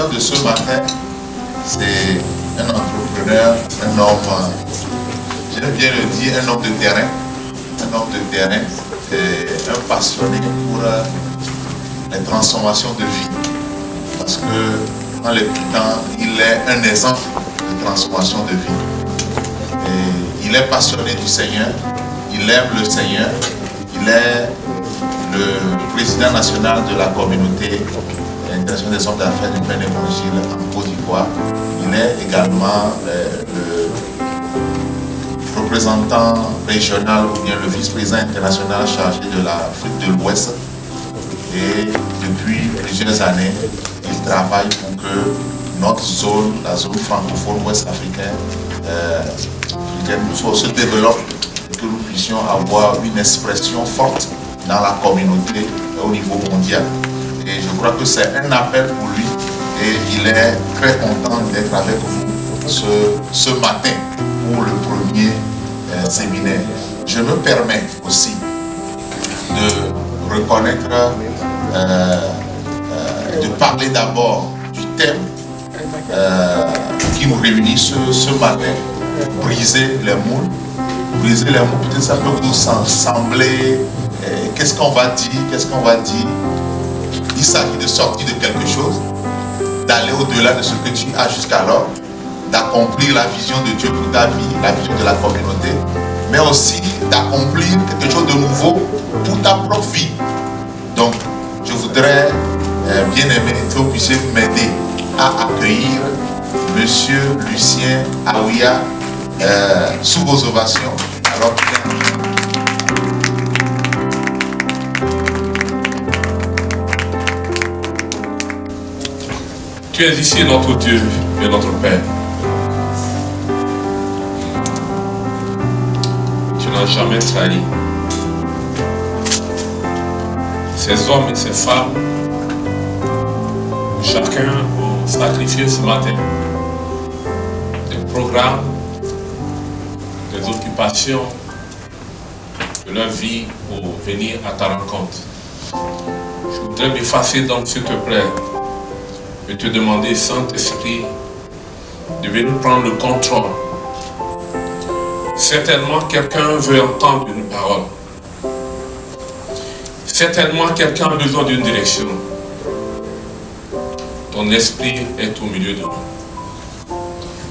président de ce matin, c'est un entrepreneur, un homme, j'aime bien le dire, un homme de terrain, et un passionné pour les transformations de vie. Parce que dans les temps, il est un exemple de transformation de vie. Et il est passionné du Seigneur, il aime le Seigneur, il est le président national de la communauté internationale des hommes d'affaires du plein évangile en Côte d'Ivoire. Il est également le représentant régional ou bien le vice-président international chargé de l'Afrique de l'Ouest. Et depuis plusieurs années, il travaille pour que notre zone, la zone francophone ouest africaine, se développe et que nous puissions avoir une expression forte dans la communauté au niveau mondial. Et je crois que c'est un appel pour lui et il est très content d'être avec vous ce matin pour le premier séminaire. Je me permets aussi de reconnaître, de parler d'abord du thème qui nous réunit ce matin, briser les moules. Briser les moules, peut-être ça peut vous sembler, qu'est-ce qu'on va dire, il s'agit de sortir de quelque chose, d'aller au-delà de ce que tu as jusqu'alors, d'accomplir la vision de Dieu pour ta vie, la vision de la communauté, mais aussi d'accomplir quelque chose de nouveau pour ta propre vie. Donc, je voudrais bien aimer que vous puissiez m'aider à accueillir Monsieur Lucien Aouya sous vos ovations. Alors, tu es ici notre Dieu et notre Père. Tu n'as jamais trahi. Ces hommes et ces femmes, chacun a sacrifié ce matin des programmes, des occupations de leur vie pour venir à ta rencontre. Je voudrais m'effacer donc, s'il te plaît, et te demander, Saint-Esprit, de venir prendre le contrôle. Certainement, quelqu'un veut entendre une parole. Certainement, quelqu'un a besoin d'une direction. Ton esprit est au milieu de nous.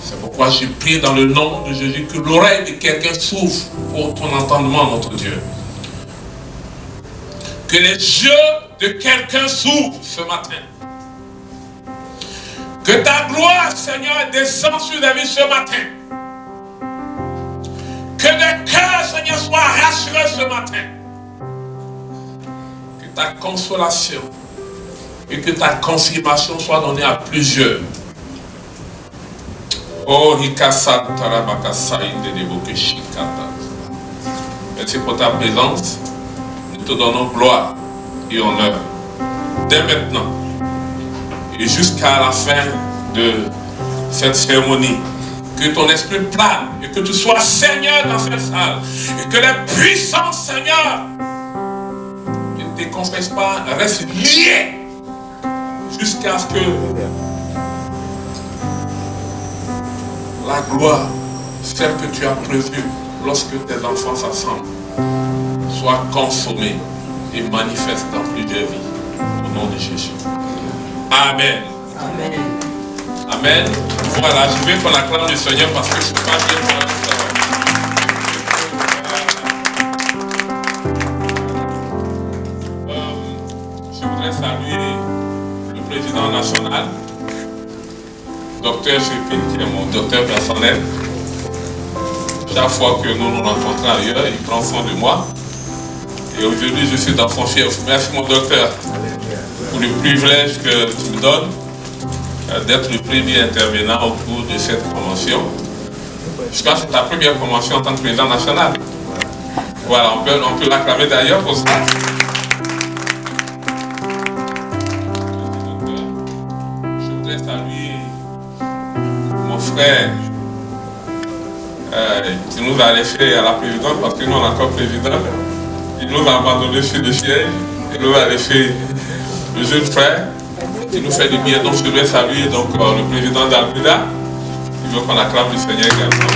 C'est pourquoi je prie dans le nom de Jésus que l'oreille de quelqu'un s'ouvre pour ton entendement, notre Dieu. Que les yeux de quelqu'un s'ouvrent ce matin. Que ta gloire, Seigneur, descende sur la vie ce matin. Que des cœurs, Seigneur, soient rassurés ce matin. Que ta consolation et que ta confirmation soit donnée à plusieurs. Oh, merci pour ta présence. Nous te donnons gloire et honneur. Dès maintenant et jusqu'à la fin de cette cérémonie, que ton esprit plane et que tu sois Seigneur dans cette salle et que les puissants Seigneur qui ne te confessent pas restent liés jusqu'à ce que la gloire, celle que tu as prévue lorsque tes enfants s'assemblent, soit consommée et manifeste dans plusieurs vies. Au nom de Jésus. Amen. Amen. Amen. Voilà, je vais qu'on acclame le Seigneur parce que je ne suis pas bien pour la Je voudrais saluer le président national, Dr. Chépine, qui est mon docteur personnel. Chaque fois que nous nous rencontrons ailleurs, il prend soin de moi. Et aujourd'hui, je suis dans son fief. Merci mon docteur pour le privilège que tu me donnes d'être le premier intervenant au cours de cette promotion. Je crois que c'est ta première promotion en tant que président national. Voilà, on peut l'acclamer d'ailleurs pour ça. Je voudrais saluer mon frère qui nous a laissé à la présidence parce que nous on est encore président. Il nous a abandonné sur le siège. Il nous a laissé le jeune frère qui nous fait du bien. Donc je vais saluer donc, le président d'Albuda. Il veut qu'on acclame le Seigneur également.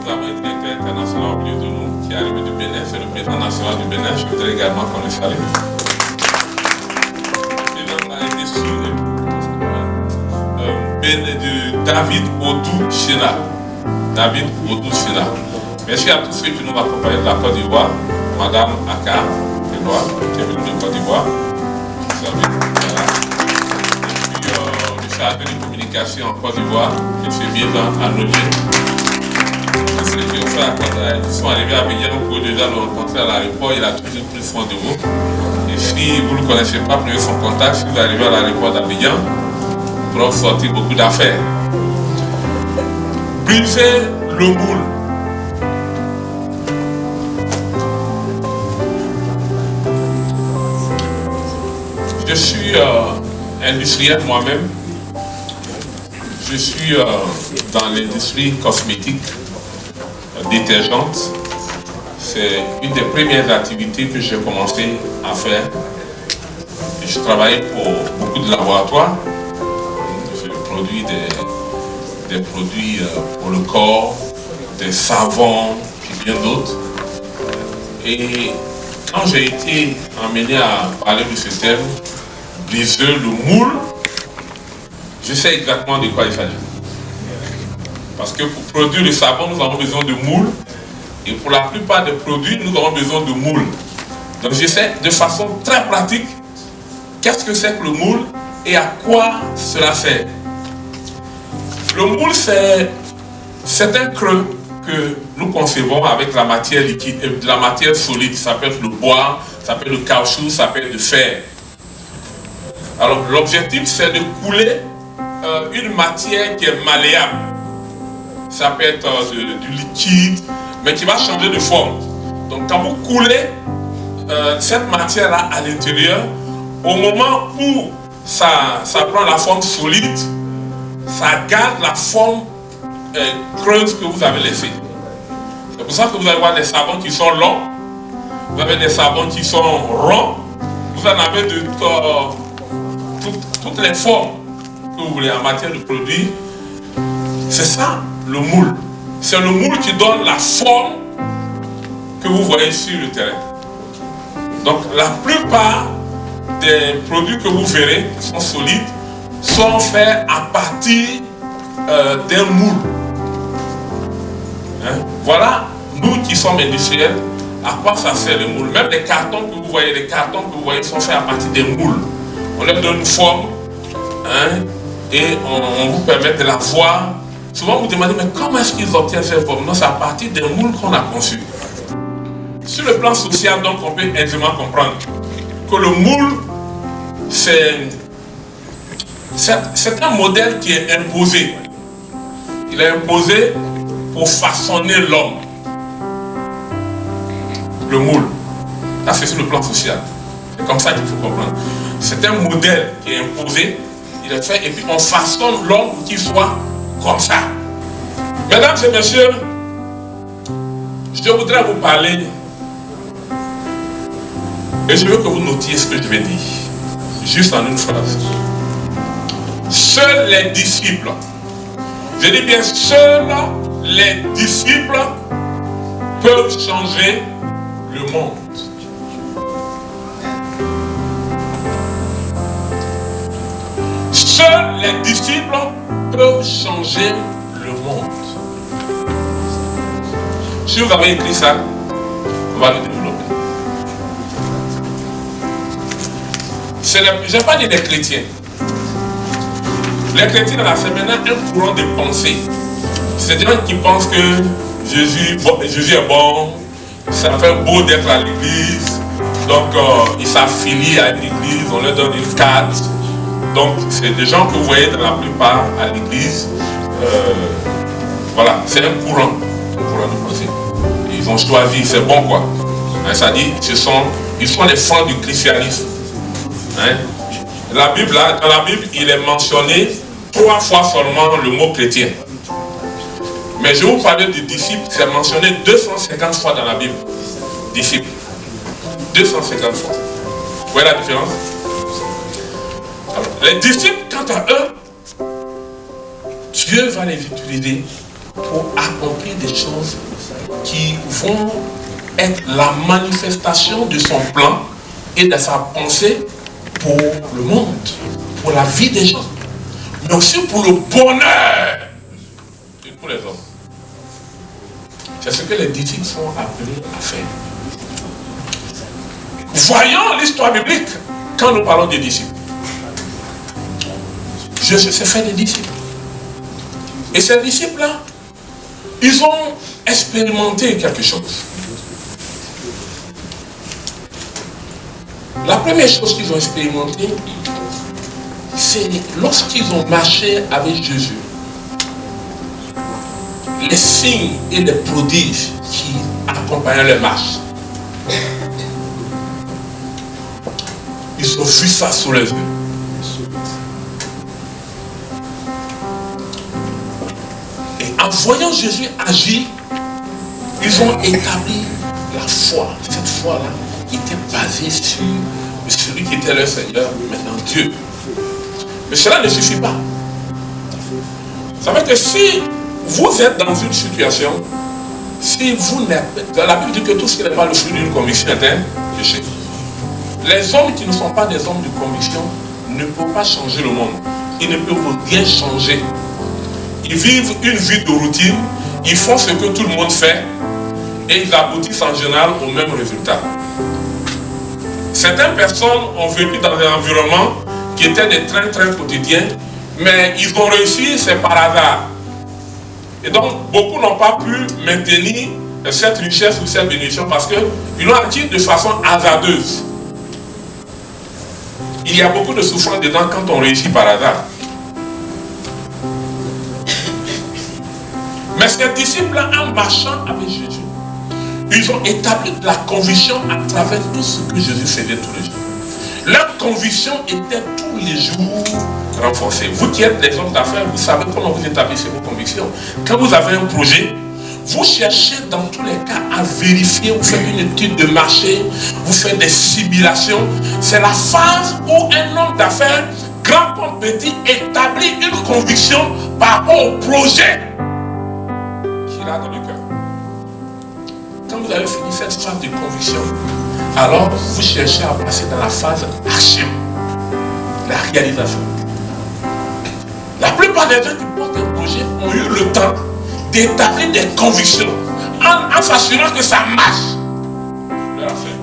Nous avons un directeur international au milieu de nous qui est arrivé du Bénin, c'est le président national du Bénin. Je voudrais également qu'on le salue. De David Odou Chena. David Odou Chena. Merci à tous ceux qui nous accompagnent de la Côte d'Ivoire. Madame Aka, qui est venue de Côte d'Ivoire. Voilà. Et puis le chargé de communication en Côte d'Ivoire, M. Biélan Anolé. Ceux qui ont fait ils sont arrivés à Abidjan, vous pouvez déjà le rencontrer à l'aéroport, il a toujours pris soin de vous. Et si vous ne le connaissez pas, prenez son contact. Si vous arrivez à l'aéroport d'Abidjan, pour sortir beaucoup d'affaires. Briser le moule. Je suis industriel moi-même. Je suis dans l'industrie cosmétique, détergente. C'est une des premières activités que j'ai commencé à faire. Je travaille pour beaucoup de laboratoires. Produit des produits pour le corps, des savons et bien d'autres. Et quand j'ai été amené à parler de ce terme, briser le moule, je sais exactement de quoi il s'agit. Parce que pour produire le savon, nous avons besoin de moule. Et pour la plupart des produits, nous avons besoin de moule. Donc je sais de façon très pratique qu'est-ce que c'est que le moule et à quoi cela sert. Le moule, c'est un creux que nous concevons avec la matière liquide et de la matière solide. Ça peut être le bois, ça peut être le caoutchouc, ça peut être le fer. Alors l'objectif, c'est de couler une matière qui est malléable. Ça peut être du liquide, mais qui va changer de forme. Donc quand vous coulez cette matière-là à l'intérieur, au moment où ça prend la forme solide, ça garde la forme creuse que vous avez laissée. C'est pour ça que vous allez voir des savons qui sont longs, vous avez des savons qui sont ronds, vous en avez de toutes les formes que vous voulez en matière de produits. C'est ça le moule. C'est le moule qui donne la forme que vous voyez sur le terrain. Donc la plupart des produits que vous verrez qui sont solides sont faits à partir d'un moule. Hein? Voilà, nous qui sommes industriels, à quoi ça sert le moule? Même les cartons que vous voyez, sont faits à partir des moules. On leur donne une forme, hein, et on vous permet de la voir. Souvent vous demandez, mais comment est-ce qu'ils obtiennent cette forme? Non, c'est à partir des moules qu'on a conçus. Sur le plan social, donc, on peut aisément comprendre que le moule, c'est un modèle qui est imposé. Il est imposé pour façonner l'homme. Le moule. Là, c'est sur le plan social. C'est comme ça qu'il faut comprendre. C'est un modèle qui est imposé. Il est fait et puis on façonne l'homme pour qu'il soit comme ça. Mesdames et messieurs, je voudrais vous parler et je veux que vous notiez ce que je vais dire. Juste en une phrase. Seuls les disciples, je dis bien seuls les disciples peuvent changer le monde. Seuls les disciples peuvent changer le monde. Si vous avez écrit ça, on va le développer. Je n'ai pas dit les chrétiens. Les chrétiens, là, c'est maintenant un courant de pensée. C'est des gens qui pensent que Jésus est bon, ça fait beau d'être à l'église, donc ils s'affilient à l'église, on leur donne une carte. Donc c'est des gens que vous voyez dans la plupart à l'église. Voilà, c'est un courant de pensée. Ils ont choisi, c'est bon quoi. Hein, ça dit, ils sont les fans du christianisme. Hein? La Bible, là, dans la Bible, il est mentionné 3 fois seulement le mot chrétien. Mais je vais vous parler du disciple, c'est mentionné 250 fois dans la Bible. Disciple. 250 fois. Vous voyez la différence? Alors, les disciples, quant à eux, Dieu va les utiliser pour accomplir des choses qui vont être la manifestation de son plan et de sa pensée pour le monde, pour la vie des gens, mais aussi pour le bonheur de tous les hommes. C'est ce que les disciples sont appelés à faire. Voyons l'histoire biblique quand nous parlons des disciples. Jésus s'est fait des disciples. Et ces disciples-là, ils ont expérimenté quelque chose. La première chose qu'ils ont expérimenté, c'est lorsqu'ils ont marché avec Jésus, les signes et les prodiges qui accompagnaient leur marche. Ils ont vu ça sous les yeux. Et en voyant Jésus agir, ils ont établi la foi. Cette foi-là était basée sur celui qui était leur Seigneur, maintenant Dieu. Mais cela ne suffit pas. Ça veut dire que si vous êtes dans une situation, si vous n'êtes... Dans la Bible dit que tout ce qui n'est pas le fruit d'une conviction est un péché. Les hommes qui ne sont pas des hommes de conviction ne peuvent pas changer le monde. Ils ne peuvent rien changer. Ils vivent une vie de routine, ils font ce que tout le monde fait et ils aboutissent en général au même résultat. Certaines personnes ont vécu dans un environnement qui était des trains quotidiens, mais ils ont réussi, c'est par hasard. Et donc, beaucoup n'ont pas pu maintenir cette richesse ou cette bénédiction parce qu'ils l'ont acquis de façon hasardeuse. Il y a beaucoup de souffrance dedans quand on réussit par hasard. Mais ces disciples-là, en marchant avec Jésus, ils ont établi la conviction à travers tout ce que Jésus faisait tous les jours. Leur conviction était tous les jours renforcée. Vous qui êtes des hommes d'affaires, vous savez comment vous établissez vos convictions. Quand vous avez un projet, vous cherchez dans tous les cas à vérifier, vous faites une étude de marché, vous faites des simulations. C'est la phase où un homme d'affaires, grand comme petit, établit une conviction par rapport au projet qu'il a dans le cœur. Quand vous avez fini cette phase de conviction, alors vous cherchez à passer dans la phase action, la réalisation. La plupart des gens qui portent un projet ont eu le temps d'établir des convictions en s'assurant que ça marche. Leur affaire.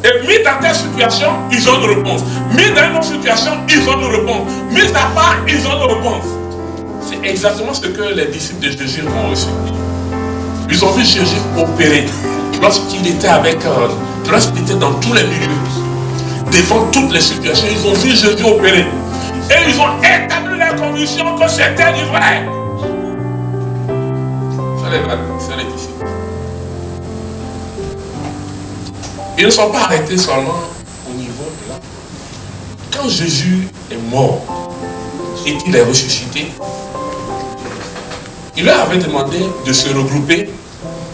Et mis dans telle situation, ils ont une réponse. Mis dans une autre situation, ils ont une réponse. Mis à part, ils ont une réponse. C'est exactement ce que les disciples de Jésus ont reçu. Ils ont vu Jésus opérer lorsqu'il était lorsqu'il était dans tous les milieux, devant toutes les situations. Ils ont vu Jésus opérer. Et ils ont établi la conviction que c'était du vrai. C'est les disciples. Ils ne sont pas arrêtés seulement au niveau de là. Quand Jésus est mort et qu'il est ressuscité, il leur avait demandé de se regrouper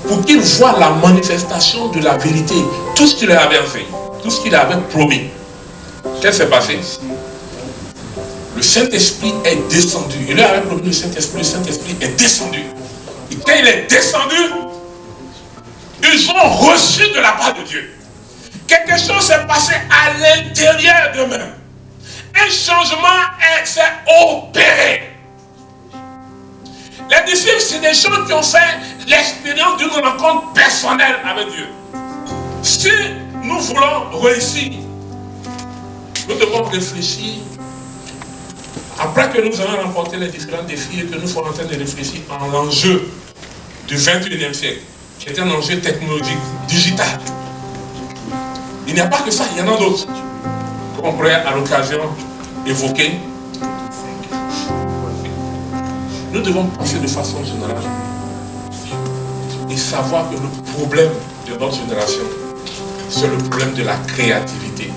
pour qu'ils voient la manifestation de la vérité, tout ce qu'il leur avait fait, tout ce qu'il avait promis. Qu'est-ce qui s'est passé? Le Saint-Esprit est descendu. Il leur avait promis le Saint-Esprit est descendu. Et quand il est descendu, ils ont reçu de la part de Dieu. Quelque chose s'est passé à l'intérieur d'eux-mêmes. Un changement s'est opéré. Les disciples, c'est des gens qui ont fait l'expérience d'une rencontre personnelle avec Dieu. Si nous voulons réussir, nous devons réfléchir. Après que nous allons rencontrer les différents défis et que nous sommes en train de réfléchir à l'enjeu du 21e siècle, qui est un enjeu technologique, digital. Il n'y a pas que ça, il y en a d'autres qu'on pourrait à l'occasion évoquer. Nous devons penser de façon générale et savoir que le problème de notre génération, c'est le problème de la créativité.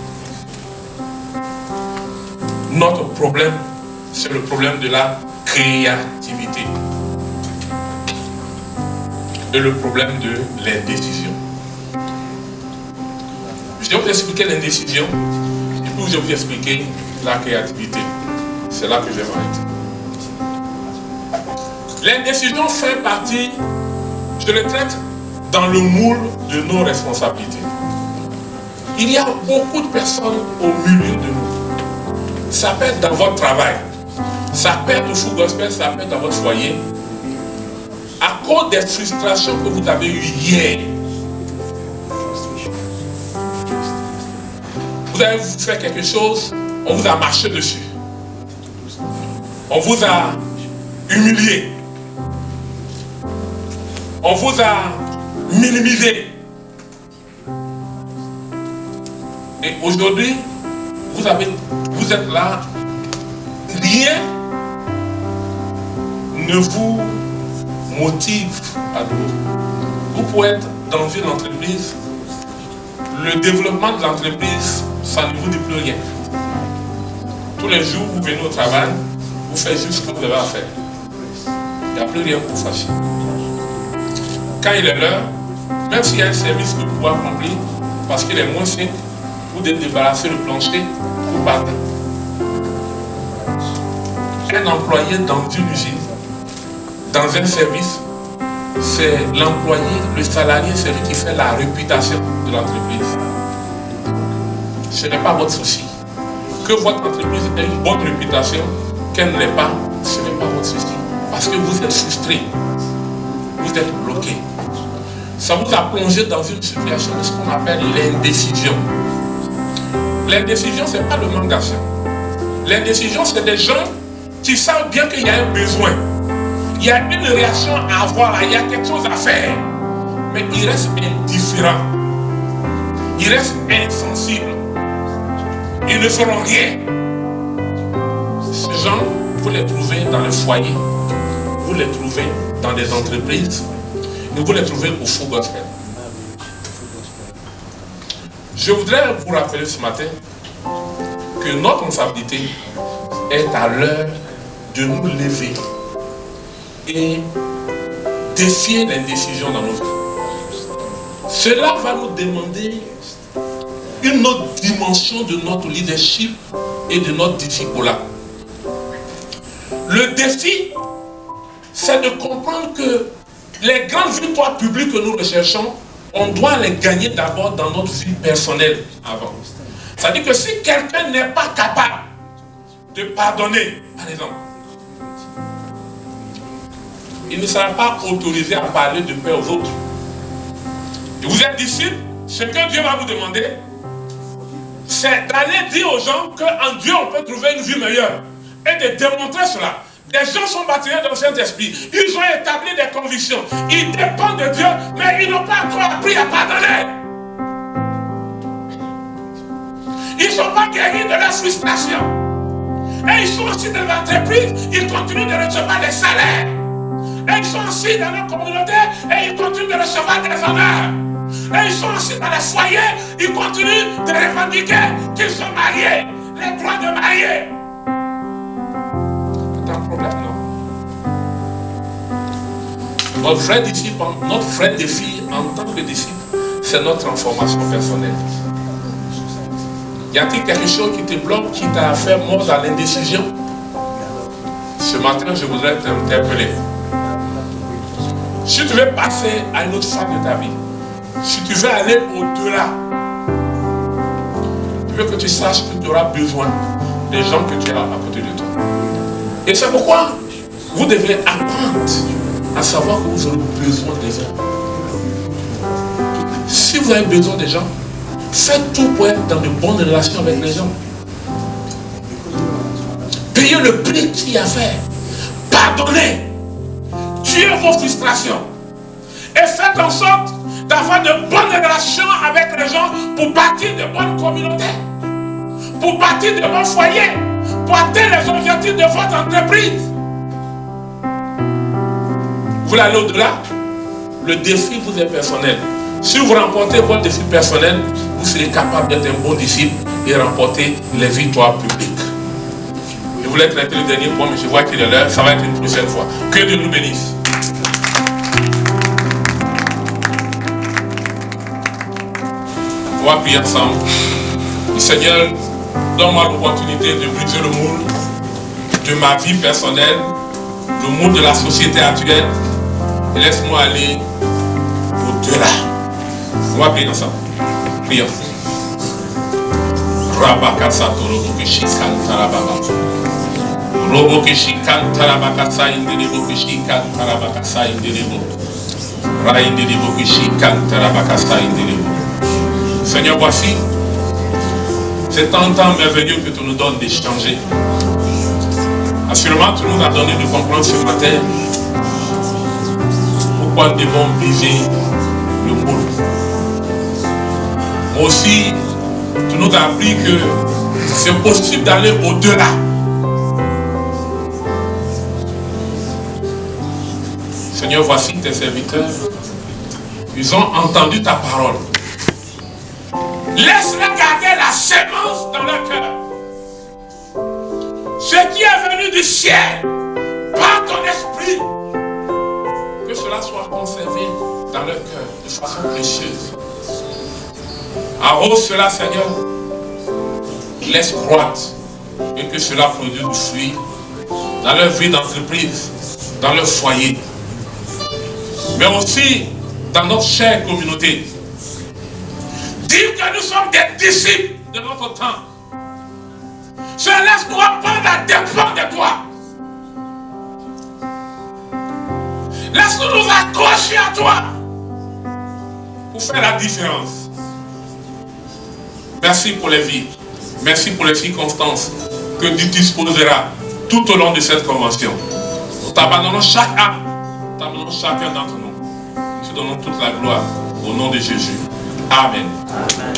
Notre problème, c'est le problème de la créativité et le problème de l'indécision. Je vais vous expliquer l'indécision et puis je vais vous expliquer la créativité. C'est là que je vais m'arrêter. L'indécision fait partie, je le traite dans le moule de nos responsabilités. Il y a beaucoup de personnes au milieu de nous. Ça peut être dans votre travail, ça peut être au Full Gospel, ça peut être dans votre foyer. À cause des frustrations que vous avez eues hier, vous avez fait quelque chose, on vous a marché dessus. On vous a humilié. On vous a minimisé. Et aujourd'hui, vous êtes là, rien ne vous motive à nouveau. Vous pouvez être dans une entreprise, le développement de l'entreprise, ça ne vous dit plus rien. Tous les jours, vous venez au travail, vous faites juste ce que vous avez à faire. Il n'y a plus rien pour vous fâcher. Quand il est l'heure, même s'il y a un service que vous pouvez accomplir, parce qu'il est moins simple, vous devez débarrasser le plancher, vous partez. Un employé dans une usine, dans un service, c'est l'employé, le salarié, c'est lui qui fait la réputation de l'entreprise. Ce n'est pas votre souci. Que votre entreprise ait une bonne réputation, qu'elle ne l'ait pas, ce n'est pas votre souci. Parce que vous êtes frustré, vous êtes bloqué. Ça vous a plongé dans une situation de ce qu'on appelle l'indécision. L'indécision, ce n'est pas le manque d'action. L'indécision, c'est des gens qui savent bien qu'il y a un besoin. Il y a une réaction à avoir, il y a quelque chose à faire. Mais ils restent indifférents. Ils restent insensibles. Ils ne feront rien. Ces gens, vous les trouvez dans le foyer, vous les trouvez dans des entreprises, et vous les trouvez au Full Gospel. Je voudrais vous rappeler ce matin que notre responsabilité est à l'heure de nous lever et défier l'indécision dans nos vies. Cela va nous demander une autre dimension de notre leadership et de notre discipulat. Le défi, c'est de comprendre que les grandes victoires publiques que nous recherchons, on doit les gagner d'abord dans notre vie personnelle avant. C'est-à-dire que si quelqu'un n'est pas capable de pardonner, par exemple, il ne sera pas autorisé à parler de paix aux autres. Et vous êtes disciples, ce que Dieu va vous demander, c'est d'aller dire aux gens qu'en Dieu on peut trouver une vie meilleure et de démontrer cela. Des gens sont baptisés dans le Saint-Esprit, ils ont établi des convictions, ils dépendent de Dieu, mais ils n'ont pas encore appris à pardonner. Ils ne sont pas guéris de la frustration. Et ils sont aussi dans l'entreprise, ils continuent de recevoir des salaires. Et ils sont aussi dans leur communauté et ils continuent de recevoir des honneurs. Et ils sont aussi dans les foyers, ils continuent de revendiquer qu'ils sont mariés, les droits de marier. C'est un problème, non? Notre vrai défi en tant que disciple, c'est notre transformation personnelle. Y a-t-il quelque chose qui te bloque, qui t'a fait mort dans l'indécision? Ce matin, je voudrais t'interpeller. Si tu veux passer à une autre phase de ta vie, si tu veux aller au-delà, je veux que tu saches que tu auras besoin des gens que tu as à côté de toi. Et c'est pourquoi vous devez apprendre à savoir que vous aurez besoin des gens. Si vous avez besoin des gens, faites tout pour être dans de bonnes relations avec les gens. Payez le prix qu'il y a à faire. Pardonnez. Tuez vos frustrations. Et faites en sorte d'avoir de bonnes relations avec les gens pour bâtir de bonnes communautés, pour bâtir de bons foyers, pour atteindre les objectifs de votre entreprise. Vous voulez aller au-delà? Le défi vous est personnel. Si vous remportez votre défi personnel, vous serez capable d'être un bon disciple et remporter les victoires publiques. Je voulais traiter le dernier point, mais je vois qu'il est l'heure. Ça va être une prochaine fois. Que Dieu nous bénisse. On va prier ensemble. Seigneur, donne-moi l'opportunité de briser le moule de ma vie personnelle, le moule de la société actuelle, et laisse-moi aller au-delà. On va prier ensemble. Prions. Rabakasato Robokeshi Kantarababa. Robokeshi Kantarabakasa Indelebokeshi Kantarabakasa Indelebo. Raindelebokeshi Kantarabakasa Indelebo. Seigneur, voici, c'est un temps merveilleux que tu nous donnes d'échanger. Assurément, tu nous as donné de comprendre ce matin pourquoi nous devons briser le moule. Moi aussi, tu nous as appris que c'est possible d'aller au-delà. Seigneur, voici tes serviteurs. Ils ont entendu ta parole. Laisse-les garder la sémence dans leur cœur. Ce qui est venu du ciel, par ton esprit, que cela soit conservé dans leur cœur de façon précieuse. Arrose cela, Seigneur. Laisse croître et que cela produise du fruit dans leur vie d'entreprise, dans leur foyer, mais aussi dans notre chère communauté. Dire que nous sommes des disciples de notre temps. Cela laisse-nous apprendre à dépendre de toi. Laisse-nous nous accrocher à toi pour faire la différence. Merci pour les vies. Merci pour les circonstances que tu disposeras tout au long de cette convention. Nous t'abandonnons chaque âme, nous t'abandonnons chacun d'entre nous. Nous te donnons toute la gloire au nom de Jésus. Amen. Amen.